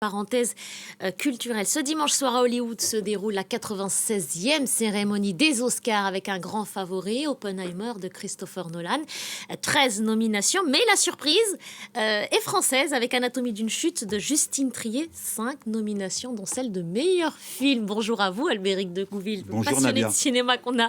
Parenthèse culturelle. Ce dimanche soir à Hollywood se déroule la 96e cérémonie des Oscars avec un grand favori, Oppenheimer de Christopher Nolan. 13 nominations, mais la surprise est française avec Anatomie d'une chute de Justine Triet. 5 nominations, dont celle de meilleur film. Bonjour à vous, Albéric de Gouville, Bonjour, passionné Nadia. de cinéma qu'on a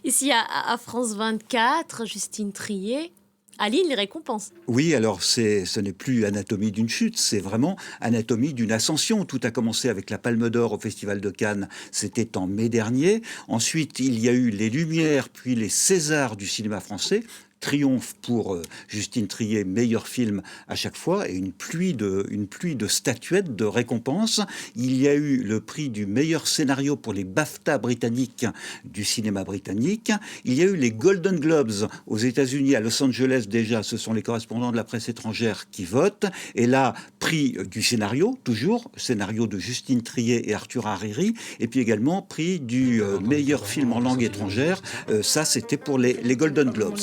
ici à France 24. Justine Triet. Aline, les récompenses. Oui, alors ce n'est plus Anatomie d'une chute, c'est vraiment Anatomie d'une ascension. Tout a commencé avec la Palme d'Or au Festival de Cannes, c'était en mai dernier. Ensuite, il y a eu les Lumières, puis les Césars du cinéma français. Triomphe pour Justine Triet, meilleur film à chaque fois, et une pluie de statuettes, de récompenses. Il y a eu le prix du meilleur scénario pour les BAFTA britanniques du cinéma britannique. Il y a eu les Golden Globes aux États-Unis, à Los Angeles déjà, ce sont les correspondants de la presse étrangère qui votent. Et là, prix du scénario, toujours, scénario de Justine Triet et Arthur Hariri, et puis également prix du meilleur film en langue étrangère. Ça, c'était pour les Golden Globes.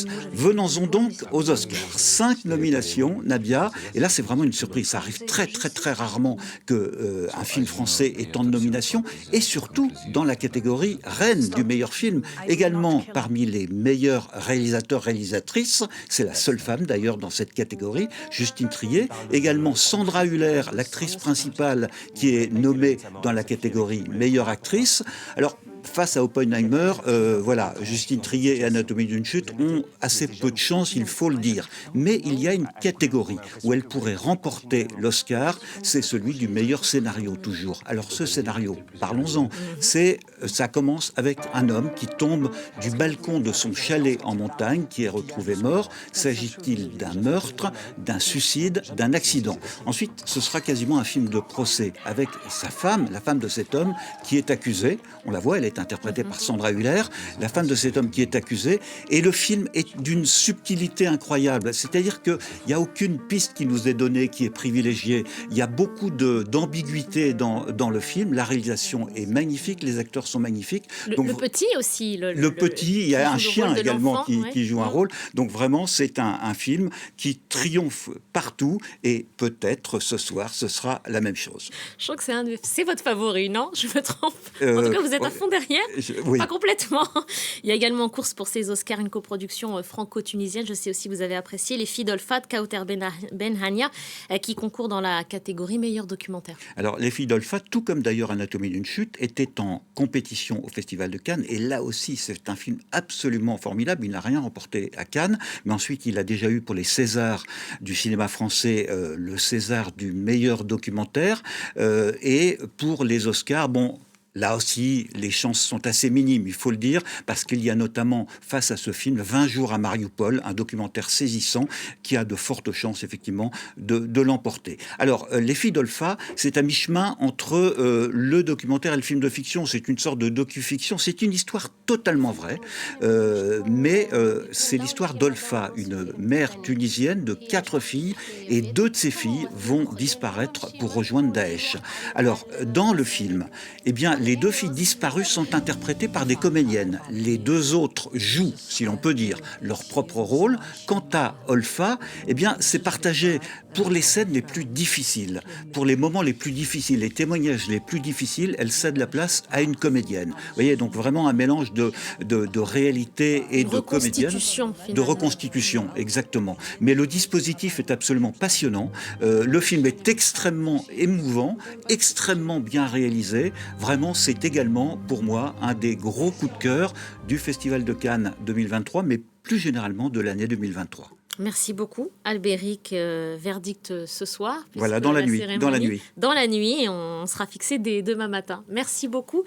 Venons-en donc aux Oscars. 5 nominations, Nadia. Et là, c'est vraiment une surprise. Ça arrive très, très, très rarement qu'un film français ait tant de nominations. Et surtout, dans la catégorie reine du meilleur film. Également, parmi les meilleurs réalisateurs, réalisatrices. C'est la seule femme, d'ailleurs, dans cette catégorie. Justine Triet. Également, Sandra Hüller, l'actrice principale, qui est nommée dans la catégorie meilleure actrice. Alors, face à Oppenheimer, voilà, Justine Triet et Anatomie d'une chute ont assez peu de chance, il faut le dire. Mais il y a une catégorie où elle pourrait remporter l'Oscar, c'est celui du meilleur scénario, toujours. Alors ce scénario, parlons-en, ça commence avec un homme qui tombe du balcon de son chalet en montagne, qui est retrouvé mort. S'agit-il d'un meurtre, d'un suicide, d'un accident? Ensuite, ce sera quasiment un film de procès avec sa femme, la femme de cet homme, qui est accusée. On la voit, elle est interprétée par Sandra Hüller, la femme de cet homme qui est accusé, et le film est d'une subtilité incroyable, c'est-à-dire qu'il n'y a aucune piste qui nous est donnée, qui est privilégiée, il y a beaucoup d'ambiguïté dans le film, la réalisation est magnifique, les acteurs sont magnifiques. Donc, le petit aussi. Le petit, il y a un chien également qui joue un rôle, donc vraiment c'est un film qui triomphe partout, et peut-être ce soir ce sera la même chose. Je crois que c'est votre favori, non? Je me trompe. En tout cas, vous êtes à fond derrière. Oui. Pas complètement. Il y a également en course pour ces Oscars une coproduction franco-tunisienne. Je sais aussi que vous avez apprécié Les Filles d'Olphat, Kauter Benhania, qui concourt dans la catégorie meilleur documentaire. Alors, Les Filles d'Olphat, tout comme d'ailleurs Anatomie d'une chute, était en compétition au Festival de Cannes. Et là aussi, c'est un film absolument formidable. Il n'a rien remporté à Cannes, mais ensuite, il a déjà eu pour les Césars du cinéma français le César du meilleur documentaire. Et pour les Oscars, bon... Là aussi, les chances sont assez minimes, il faut le dire, parce qu'il y a notamment, face à ce film, 20 jours à Mariupol, un documentaire saisissant qui a de fortes chances, effectivement, de l'emporter. Alors, Les Filles d'Olphat, c'est à mi-chemin entre le documentaire et le film de fiction. C'est une sorte de docu-fiction. C'est une histoire totalement vraie, mais c'est l'histoire d'Olphat, une mère tunisienne de 4 filles, et 2 de ces filles vont disparaître pour rejoindre Daesh. Alors, dans le film, eh bien, les 2 filles disparues sont interprétées par des comédiennes. Les 2 autres jouent, si l'on peut dire, leur propre rôle. Quant à Olphat, eh bien, c'est partagé pour les scènes les plus difficiles, pour les moments les plus difficiles, les témoignages les plus difficiles, elle cède la place à une comédienne. Vous voyez, donc vraiment un mélange de réalité et de comédienne. De reconstitution, exactement. Mais le dispositif est absolument passionnant. Le film est extrêmement émouvant, extrêmement bien réalisé. Vraiment, c'est également, pour moi, un des gros coups de cœur du Festival de Cannes 2023, mais plus généralement de l'année 2023. Merci beaucoup, Albéric. Verdict ce soir. Voilà, dans la nuit. Dans la nuit, et on sera fixé dès demain matin. Merci beaucoup.